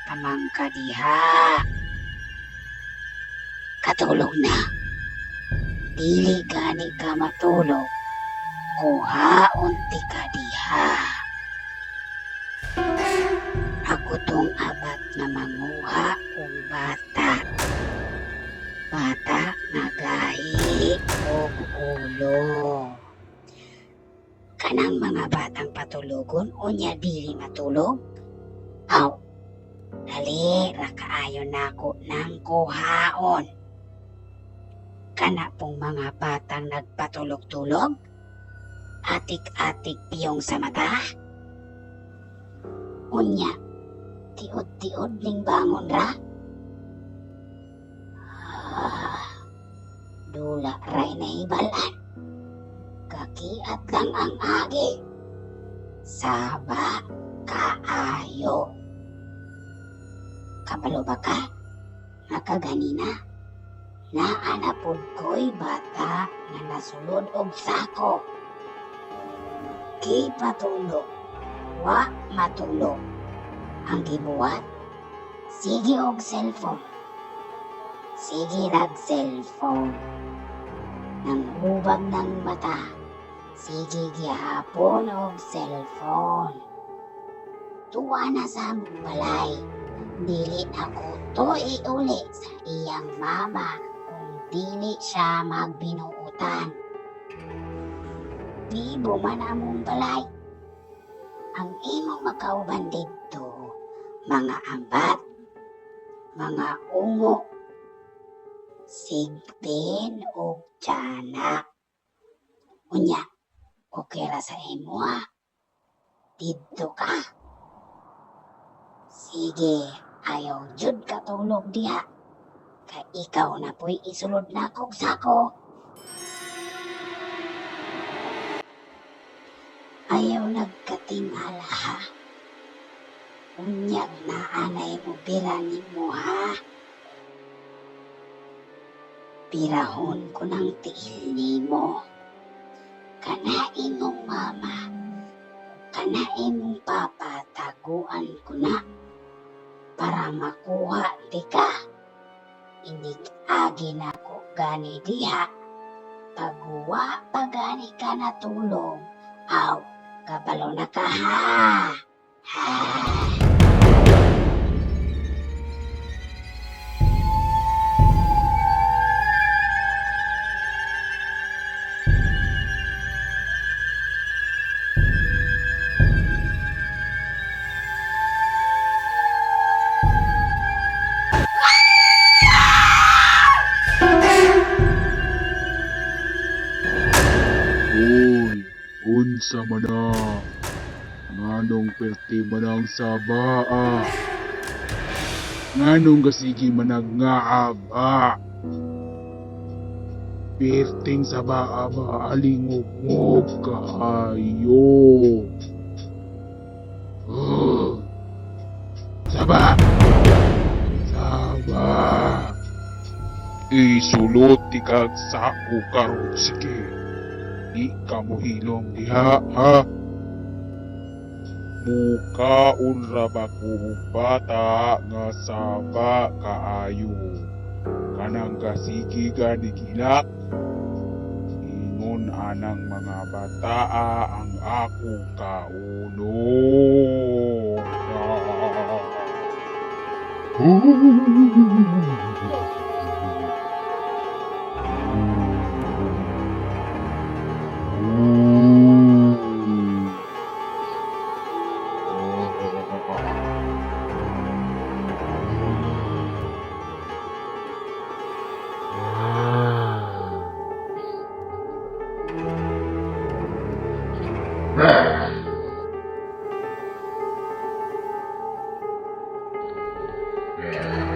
tamang kadiha. Katulog na. Dili gani ka matulog. Kuhaon ti kadiha. Ako tong abat na manguha kung bata. Bata nga gahi og ulo. Kanang mga batang patulogon unya dili matulog? Aw, dali ra kaayo nako ng kuhaon. Kana pong mga batang nagpatulog-tulog? Atik-atik piyong sa mata? Unya, tiod-tiod ning bangon ra? Dula ray na hibalan. Kakiat lang ang agi. Saba kaayo. Kabalo ba ka? Nakaganina. Naanapod ko'y bata nga nasulod og sako. Ki patulog, wa matulog. Ang gibuhat, sige og cellphone. Sige rag cellphone. Nang hubag ng mata, sige gihapon og cellphone. Tuwa na sa among balay. Dili ako to iuli sa iyang mama kung dili siya magbinuutan. Bibo man among balay. Ang imong makauban dito, mga ambat, mga ungo, sigbin o tiyanak. Unya, okay ra sa imo ha. Dito ka. Sige, ayaw jud katulog diha. Kay ikaw na po'y isulod na kog sako. Ayaw nagkatingala ha. Unyag na anay mo pira nimo ha. Pirahon ko ng tiil nimo. Kana imong mama, kana imong papa, taguan ko na. Para makuha di ka. Inig-agi na ko gani diha. Pagwa pagani ka natulog. Aw, kabalo na ka ha. Uy, unsa man na? Nganong perti manang sabaa? Nganong gasigi managngaaab perting sabaa ba alingog-ngog kaayo? Saba! Saba! Isulot ti kag sako karon sige. Di ka mo hilom diha, ha? Mukaon ra ba ko bata nga saba kaayo? Kanang kasigi gani gilak? Ingon anang mga bataa ang ako kauno. Yeah.